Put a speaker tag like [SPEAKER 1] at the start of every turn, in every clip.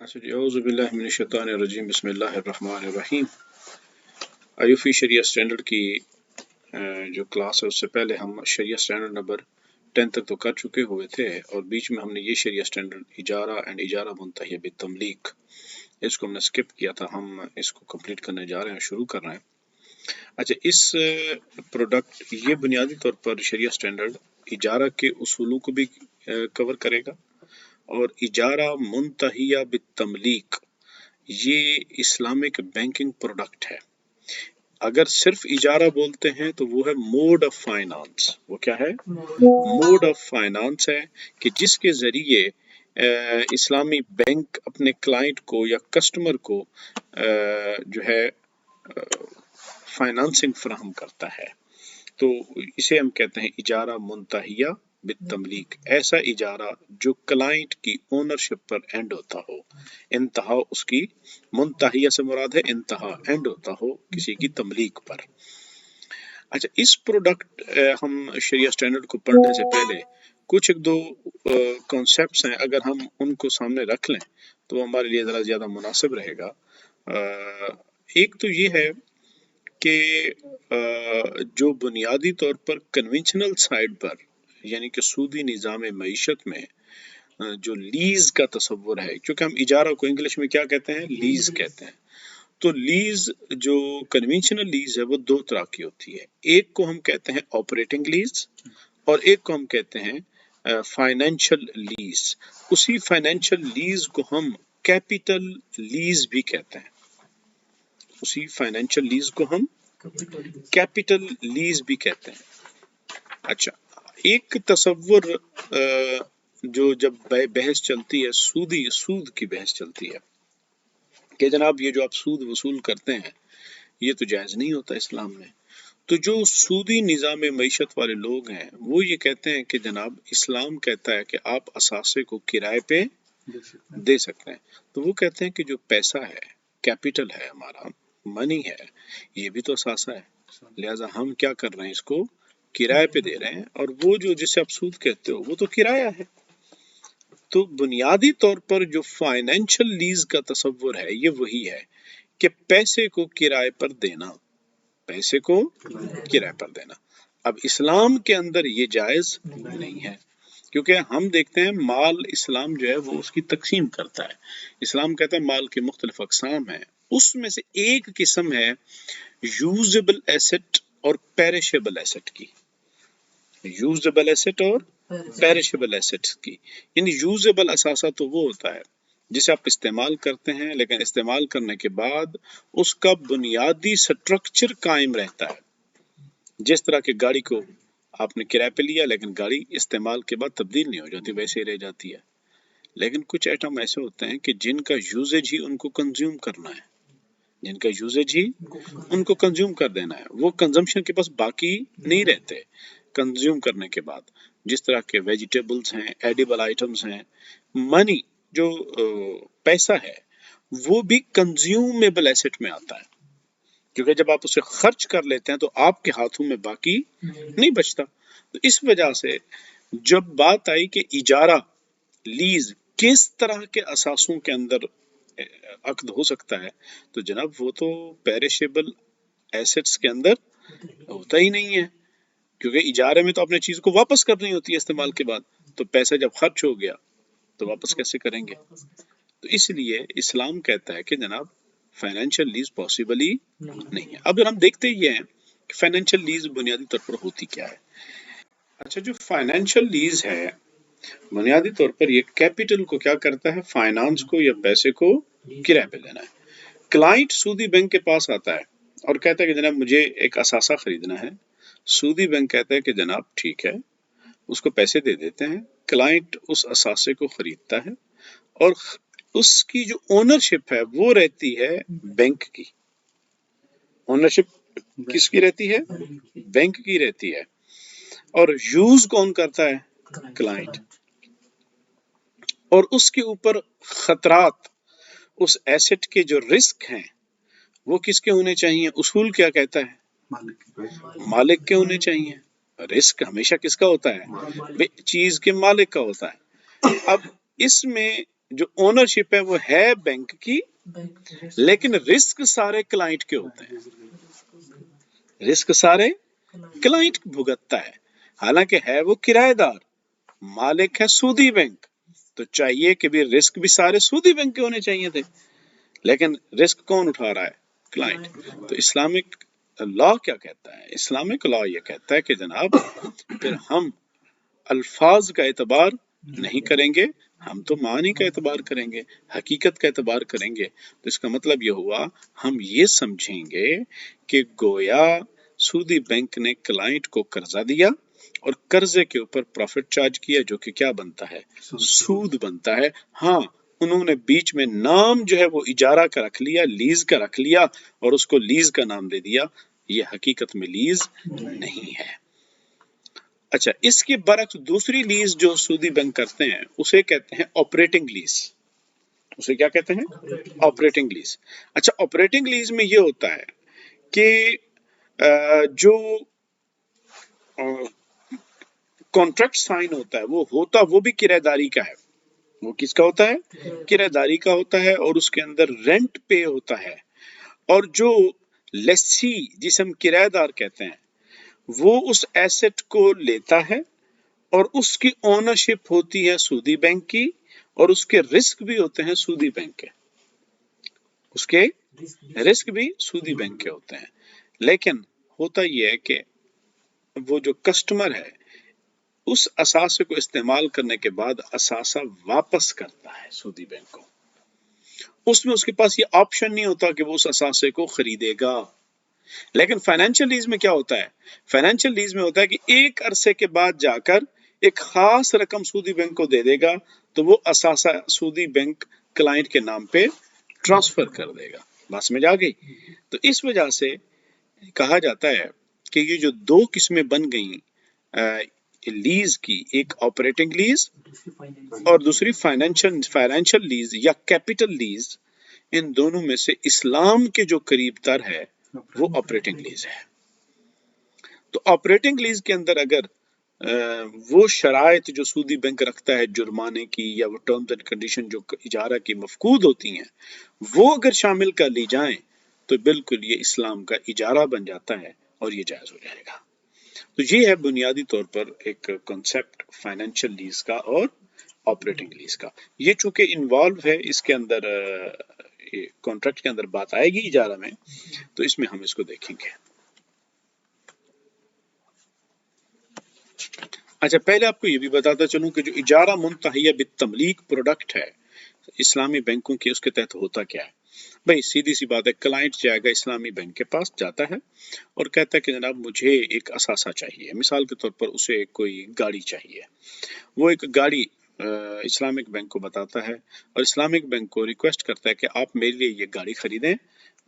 [SPEAKER 1] अच्छा जी, औज़ु बिल्लाहि मिनश शैतानिर रजीम, बिस्मिल्लाहिर रहमानिर रहीम। आयुफ़ी शरिया स्टैंडर्ड की जो क्लास है उससे पहले हम शरिया स्टैंडर्ड नंबर 10 तक तो कर चुके हुए थे और बीच में हमने ये शरिया स्टैंडर्ड इजारा एंड इजारा मुंतही बितमलीक, इसको हमने स्किप किया था। हम इसको कंप्लीट करने जा रहे हैं, शुरू कर रहे हैं। अच्छा, इस प्रोडक्ट ये बुनियादी तौर पर शरिया स्टैंडर्ड इजारा के उसूलों को भी कवर करेगा और इजारा मुंतहिया बितमलीक ये इस्लामिक बैंकिंग प्रोडक्ट है। अगर सिर्फ इजारा बोलते हैं तो वो है मोड ऑफ फाइनेंस। वो क्या है? मोड ऑफ फाइनेंस है कि जिसके जरिए इस्लामी बैंक अपने क्लाइंट को या कस्टमर को जो है फाइनेंसिंग फराहम करता है। तो इसे हम कहते हैं इजारा मुंतहिया बितमलीक, ऐसा इजारा जो क्लाइंट की ओनरशिप पर एंड होता हो। इंतहा उसकी, मुंतहिया से मुराद है इंतहा, एंड होता हो किसी की तमलीक पर। अच्छा, इस प्रोडक्ट हम शरिया स्टैंडर्ड को पढ़ने से पहले कुछ एक दो कॉन्सेप्ट्स हैं, अगर हम उनको सामने रख लें तो हमारे लिए ज़रा ज़्यादा मुनासिब रहेगा। एक तो ये है कि जो बुनियादी तौर पर कन्वेंशनल साइड पर यानी कि सूदी निज़ाम मईशत में जो लीज का तस्वुर है, क्योंकि हम इजारा को इंग्लिश में क्या कहते हैं? लीज कहते हैं। तो लीज जो कन्वेंशनल लीज है वो दो तरह की होती है। एक को हम कहते हैं ऑपरेटिंग लीज और एक को हम कहते हैं फाइनेंशियल लीज। उसी फाइनेंशियल लीज को हम कैपिटल लीज भी कहते हैं। उसी फाइनेंशियल लीज को हम कैपिटल लीज भी कहते हैं। अच्छा, एक तस्वुर जो जब बहस चलती है, सूद की बहस चलती है कि जनाब ये जो आप सूद वसूल करते हैं ये तो जायज़ नहीं होता इस्लाम में। तो जो सूदी निज़ाम मईशत वाले लोग हैं वो ये कहते हैं कि जनाब इस्लाम कहता है कि आप असासे को किराए पे दे सकते हैं। तो वो कहते हैं कि जो पैसा है, कैपिटल है, हमारा मनी है, ये भी तो असासा है, लिहाजा हम क्या कर रहे हैं, इसको किराए पे दे रहे हैं और वो जो जिसे आप सूद कहते हो वो तो किराया है। तो बुनियादी तौर पर जो फाइनेंशियल लीज का तस्वुर है ये वही है कि पैसे को किराए पर देना, पैसे को किराए पर देना। अब इस्लाम के अंदर ये जायज नहीं है, क्योंकि हम देखते हैं माल इस्लाम जो है वो उसकी तकसीम करता है। इस्लाम कहता है माल के मुख्तलिफ अक़साम हैं, उसमें से एक किस्म है यूजेबल एसेट और पेरिशेबल एसेट की। यूजेबल एसेट और पेरिशेबल एसेट्स की, यानी यूजेबल असासा तो वो होता है जिसे आप इस्तेमाल करते हैं लेकिन इस्तेमाल करने के बाद उसका बुनियादी स्ट्रक्चर कायम रहता है। जिस तरह की गाड़ी को आपने किराए पे लिया लेकिन गाड़ी इस्तेमाल के बाद तब्दील नहीं हो जाती, वैसे ही रह जाती है। लेकिन कुछ आइटम ऐसे होते हैं कि जिनका यूजेज ही उनको कंज्यूम करना है, जिनका यूजेज ही उनको कंज्यूम कर देना है, वो कंजम्पशन के पास बाकी नहीं रहते कंज्यूम करने के बाद। जिस तरह के वेजिटेबल्स हैं, एडिबल आइटम्स हैं, मनी जो पैसा है वो भी कंज्यूमेबल एसेट में आता है, क्योंकि जब आप उसे खर्च कर लेते हैं तो आपके हाथों में बाकी नहीं बचता। तो इस वजह से जब बात आई कि इजारा लीज किस तरह के असासों के अंदर अक्द हो सकता है, तो जनाब वो तो पेरिशेबल एसेट्स के अंदर होता ही नहीं है, क्योंकि इजारे में तो अपने चीज को वापस करनी होती है इस्तेमाल के बाद। तो पैसा जब खर्च हो गया तो वापस कैसे करेंगे? तो इसलिए इस्लाम कहता है कि जनाब फाइनेंशियल लीज पॉसिबल ही नहीं है। अब हम देखते ही हैं कि फाइनेंशियल लीज बुनियादी तौर पर होती क्या है। अच्छा, जो फाइनेंशियल लीज है बुनियादी तौर पर ये कैपिटल को क्या करता है, फाइनेंस को या पैसे को किराए पे देना है। क्लाइंट सूदी बैंक के पास आता है और कहता है कि जनाब मुझे एक असासा खरीदना है। सूदी बैंक कहता है कि जनाब ठीक है, उसको पैसे दे देते हैं। क्लाइंट उस असासे को खरीदता है और उसकी जो ओनरशिप है वो रहती है बैंक की। ओनरशिप किसकी रहती है? बैंक की रहती है। और यूज कौन करता है? क्लाइंट। और उसके ऊपर खतरात, उस एसेट के जो रिस्क हैं वो किसके होने चाहिए? उसूल क्या कहता है? मालिक के होने चाहिए। रिस्क हमेशा किसका होता है? चीज के मालिक का होता है। अब इसमें जो ओनरशिप है वो है बैंक की, लेकिन रिस्क सारे क्लाइंट के होते हैं, रिस्क सारे क्लाइंट भुगतता है। हालांकि है वो किराएदार, मालिक है सूदी बैंक, तो चाहिए कि भी रिस्क भी सारे सूदी बैंक के होने चाहिए थे, लेकिन रिस्क कौन उठा रहा है? क्लाइंट। तो इस्लामिक लॉ क्या कहता है? इस्लामिक लॉ ये कहता है कि जनाब फिर हम अल्फाज का एतबार नहीं करेंगे, हम तो मानी का एतबार करेंगे, हकीकत का एतबार करेंगे। तो इसका मतलब ये हुआ हम ये समझेंगे कि गोया सूदी बैंक ने क्लाइंट को कर्जा दिया और कर्जे के ऊपर प्रॉफिट चार्ज किया, जो कि क्या बनता है? सूद बनता है। हाँ, उन्होंने बीच में नाम जो है वो इजारा का रख लिया, लीज का रख लिया और उसको लीज का नाम दे दिया, ये हकीकत में लीज नहीं है। अच्छा, इसके बरक्स दूसरी लीज जो सूदी बैंक करते हैं उसे कहते हैं ऑपरेटिंग लीज। उसे क्या कहते हैं? Operating lease. अच्छा, ऑपरेटिंग लीज में ये होता है कि जो कॉन्ट्रैक्ट साइन होता है वो भी किराएदारी का है। वो किसका होता है? किराएदारी का होता है, और उसके अंदर रेंट पे होता है। और जो लेसी जिसे हम किराएदार कहते हैं वो उस एसेट को लेता है और उसकी ओनरशिप होती है सूदी बैंक की, और उसके रिस्क भी होते हैं सूदी बैंक के, उसके रिस्क भी सूदी बैंक के होते हैं। लेकिन होता यह है कि वो जो कस्टमर है उस असासे को इस्तेमाल करने के बाद असासा वापस करता है सूदी बैंक को, उसमें उसके पास ये ऑप्शन नहीं होता कि वो उस असासे को खरीदेगा। लेकिन फाइनेंशियल लीज में क्या होता है? फाइनेंशियल लीज में होता है कि एक अरसे के बाद जाकर एक खास रकम सूदी बैंक को दे देगा, तो वो असासा सूदी बैंक क्लाइंट के नाम पे ट्रांसफर कर देगा। बात समझ आ गई? तो इस वजह से कहा जाता है कि ये जो दो किस्में बन गई लीज की, एक ऑपरेटिंग लीज और दूसरी फाइनेंशियल लीज या कैपिटल लीज, इन दोनों में से इस्लाम के जो करीब तर है वो ऑपरेटिंग लीज है। तो ऑपरेटिंग लीज के अंदर अगर वो शराइत जो सूदी बैंक रखता है जुर्माने की, या वो टर्म्स एंड कंडीशन जो इजारा की मफकूद होती हैं, वो अगर शामिल कर ली जाएं तो बिल्कुल ये इस्लाम का इजारा बन जाता है और ये जायज हो जाएगा। तो ये है बुनियादी तौर पर एक कॉन्सेप्ट फाइनेंशियल लीज का और ऑपरेटिंग लीज का। ये चूंकि इन्वॉल्व है इसके अंदर, कॉन्ट्रैक्ट के अंदर बात आएगी इजारा में, तो इसमें हम इसको देखेंगे। अच्छा, पहले आपको ये भी बताता चलूं कि जो इजारा मुंतहिया बित्तमलीक प्रोडक्ट है इस्लामी बैंकों की, उसके तहत होता क्या है? भाई सीधी सी बात है, क्लाइंट जाएगा इस्लामी बैंक के पास, जाता है और कहता है कि जनाब मुझे एक असासा चाहिए। मिसाल के तौर पर उसे कोई गाड़ी चाहिए, वो एक गाड़ी इस्लामिक बैंक को बताता है और इस्लामिक बैंक को रिक्वेस्ट करता है कि आप मेरे लिए ये गाड़ी खरीदें,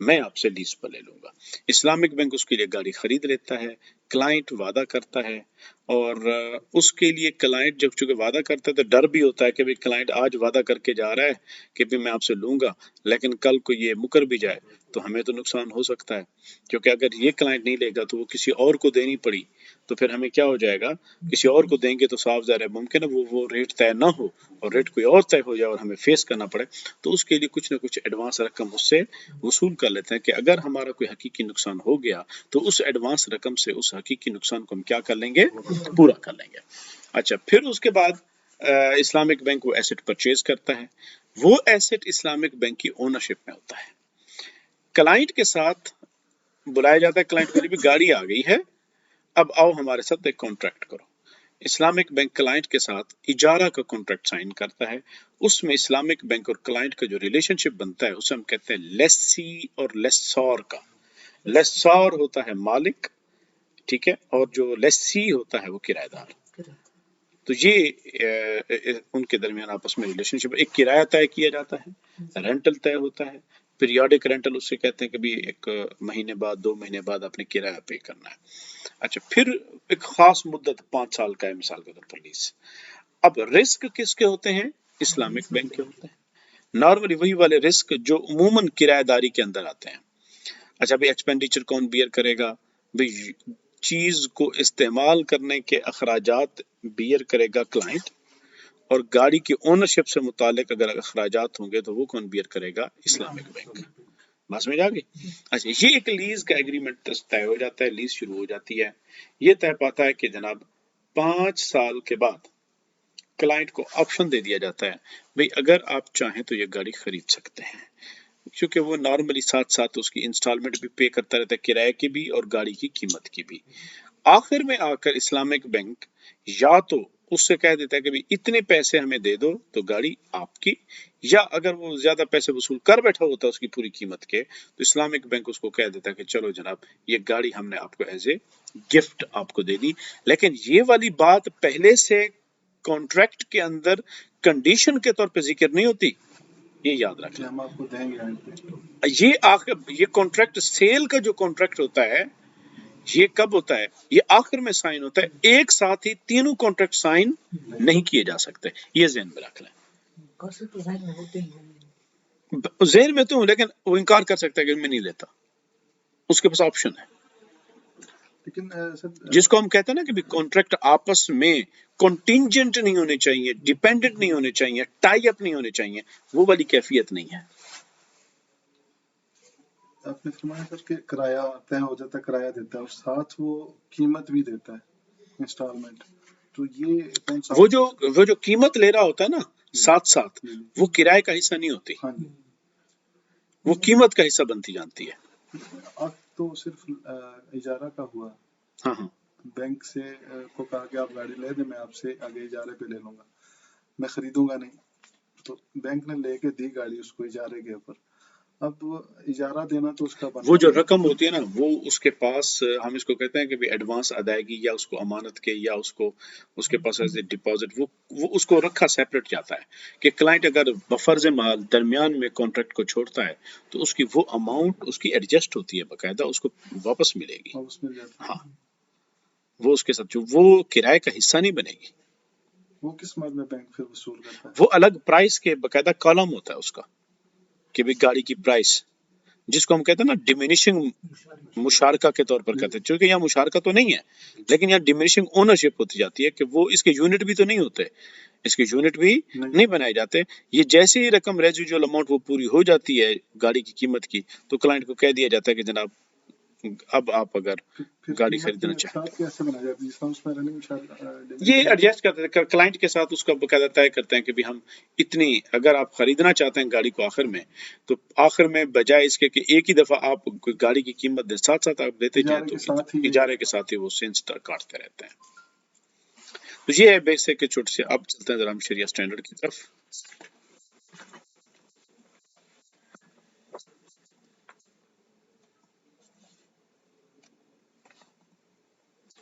[SPEAKER 1] मैं आपसे लीज पर ले लूंगा। इस्लामिक बैंक उसके लिए गाड़ी खरीद लेता है, क्लाइंट वादा करता है, और उसके लिए क्लाइंट जब चूंकि वादा करता है तो डर भी होता है कि भाई क्लाइंट आज वादा करके जा रहा है कि भाई मैं आपसे लूंगा, लेकिन कल को ये मुकर भी जाए तो हमें तो नुकसान हो सकता है, क्योंकि अगर ये क्लाइंट नहीं लेगा तो वो किसी और को देनी पड़ी तो फिर हमें क्या हो जाएगा? किसी और को देंगे तो साफ ज़ाहिर है मुमकिन है वो रेट तय ना हो और रेट कोई और तय हो जाए और हमें फेस करना पड़े। तो उसके लिए कुछ ना कुछ एडवांस रकम उससे वसूल कर लेते हैं कि अगर हमारा कोई हकीकी नुकसान हो गया तो उस एडवांस रकम से उस हकीकी नुकसान को हम क्या कर लेंगे? पूरा कर लेंगे। अच्छा, फिर उसके बाद इस्लामिक बैंक वो एसेट परचेज करता है, वो एसेट इस्लामिक बैंक की ओनरशिप में होता है। क्लाइंट के साथ बुलाया जाता है, क्लाइंट को भी गाड़ी आ गई है, अब आओ हमारे साथ एक कॉन्ट्रैक्ट करो। इस्लामिक बैंक क्लाइंट के साथ इजारा का कॉन्ट्रैक्ट साइन करता है। उसमें इस्लामिक बैंक और क्लाइंट का जो रिलेशनशिप बनता है उसे हम कहते हैं लेसी और लेसौर का। लेसौर होता है मालिक, ठीक है, और जो लेसी होता है वो किराएदार। तो ये उनके दरमियान आपस में रिलेशनशिप, एक किराया तय किया जाता है, रेंटल तय होता है, पीरियोडिक रेंटल उससे कहते हैं कि भी एक महीने बाद 2 महीने बाद अपने किराया पे करना है। अच्छा, फिर एक खास मुद्दत 5 साल का है मिसाल के तौर पर लीज। अब रिस्क किसके होते हैं? इस्लामिक बैंक के होते हैं। नॉर्मली वही वाले रिस्क जो उमूमन किराएदारी के अंदर आते हैं। अच्छा भाई, एक्सपेंडिचर कौन बियर करेगा? भाई चीज को इस्तेमाल करने के अखराजात बियर करेगा क्लाइंट, اور گاڑی کی اونرشپ سے متعلق اگر اخراجات ہوں گے تو وہ کون بیئر کرے گا؟ Islamic bank. بات سمجھ آ گئی؟ اچھا، یہ ایک لیز کا ایگریمنٹ طے ہو جاتا ہے، لیز شروع ہو جاتی ہے. یہ طے پاتا ہے کہ جناب 5 سال کے بعد کلائنٹ کو آپشن دے دیا جاتا ہے بھئی اگر آپ چاہیں تو یہ گاڑی خرید سکتے ہیں، کیونکہ وہ نارملی ساتھ ساتھ اس کی انسٹالمنٹ بھی پے کرتا رہتا ہے، کرائے کی بھی اور گاڑی کی قیمت کی بھی. آخر میں آ کر اسلامک بینک یا تو اس سے کہہ دیتا ہے کہ بھی اتنے پیسے ہمیں دے دو تو گاڑی آپ کی، یا اگر وہ زیادہ پیسے وصول کر بیٹھا ہوتا ہے اس کی پوری قیمت کے تو اسلامک بینک اس کو کہہ دیتا ہے کہ چلو جناب یہ گاڑی ہم نے آپ کو ایز اے گفٹ آپ کو دے دی. لیکن یہ والی بات پہلے سے کانٹریکٹ کے اندر کنڈیشن کے طور پہ ذکر نہیں ہوتی، یہ یاد رکھ لیں.
[SPEAKER 2] ہم آپ کو دیں گے.
[SPEAKER 1] یہ کانٹریکٹ سیل کا جو کانٹریکٹ ہوتا ہے یہ کب ہوتا ہے؟ یہ آخر میں سائن ہوتا ہے، ایک ساتھ ہی تینوں کانٹریکٹ سائن نہیں کیے جا سکتے، یہ ذہن میں رکھ لیں. ذہن میں تو ہوں لیکن وہ انکار کر سکتا ہے کہ میں نہیں لیتا، اس کے پاس آپشن ہے.
[SPEAKER 2] لیکن
[SPEAKER 1] جس کو ہم کہتے ہیں نا کہ کانٹریکٹ آپس میں کنٹینجنٹ نہیں ہونے چاہیے، ڈیپینڈنٹ نہیں ہونے چاہیے، ٹائی اپ نہیں ہونے چاہیے، وہ والی کیفیت نہیں ہے.
[SPEAKER 2] آپ نے فرمایا سر کہ کرایہ طے ہو جاتا ہے، کرایہ دیتا ہے اور ساتھ وہ قیمت بھی دیتا ہے انسٹالمنٹ، تو یہ کون سا؟
[SPEAKER 1] وہ جو قیمت لے رہا ہوتا ہے نا ساتھ ساتھ وہ کرائے کا حصہ نہیں ہوتی،
[SPEAKER 2] ہاں جی،
[SPEAKER 1] وہ قیمت کا حصہ بنتی جانتی ہے.
[SPEAKER 2] اب تو صرف اجارہ کا ہوا،
[SPEAKER 1] ہاں ہاں
[SPEAKER 2] بینک سے کو کہا کہ آپ گاڑی لے دیں، میں آپ سے آگے اجارے پہ لے لوں گا، میں خریدوں گا نہیں، تو بینک نے لے کے دی گاڑی اس کو اجارے کے اوپر. اب اجارہ دینا تو اس کا بنتا،
[SPEAKER 1] وہ جو رقم ہوتی ہے نا وہ اس کے پاس، ہم اس کو کہتے ہیں کہ بھی ایڈوانس ادائیگی یا اس کو امانت کے یا اس کے پاس ایز اے ڈپازٹ، وہ اس کو رکھا سیپریٹ جاتا ہے کہ کلائنٹ اگر بفرز مال درمیان میں کانٹریکٹ کو چھوڑتا ہے تو اس کی وہ اماؤنٹ اس کی ایڈجسٹ ہوتی ہے، باقاعدہ اس کو واپس ملے گی.
[SPEAKER 2] واپس مل جاتا ہے.
[SPEAKER 1] ہاں وہ اس کے ساتھ جو وہ کرائے کا حصہ نہیں بنے گی.
[SPEAKER 2] وہ کس مد میں بینک پھر وصول کرتا ہے؟
[SPEAKER 1] وہ الگ پرائس کے باقاعدہ کالم ہوتا ہے اس کا کہ بھی گاڑی کی پرائس، جس کو ہم کہتے ہیں نا ڈیمینشنگ مشارکہ کے طور پر کہتے ہیں، چونکہ یہاں مشارکہ تو نہیں ہے لیکن یہاں ڈیمینشنگ اونرشپ ہوتی جاتی ہے کہ وہ اس کے یونٹ بھی تو نہیں ہوتے، اس کے یونٹ بھی نہیں بنائے جاتے. یہ جیسے ہی رقم ریزیڈول اماؤنٹ وہ پوری ہو جاتی ہے گاڑی کی قیمت کی تو کلائنٹ کو کہہ دیا جاتا ہے کہ جناب اب آپ اگر گاڑی خریدنا چاہیں، یہ ایڈجسٹ کرتے ہیں کلائنٹ کے ساتھ، اس کا باقاعدہ طے کرتے ہیں کہ بھی ہم اتنی اگر آپ خریدنا چاہتے ہیں گاڑی کو آخر میں، تو آخر میں بجائے اس کے کہ ایک ہی دفعہ آپ گاڑی کی قیمت دے ساتھ ساتھ آپ دیتے جائیں تو اجارے کے ساتھ ہی وہ سینس کاٹتے رہتے ہیں. تو یہ ہے بیسک کے چھوٹے سے. اب چلتے ہیں ذرا ہم شریعہ اسٹینڈرڈ کی طرف.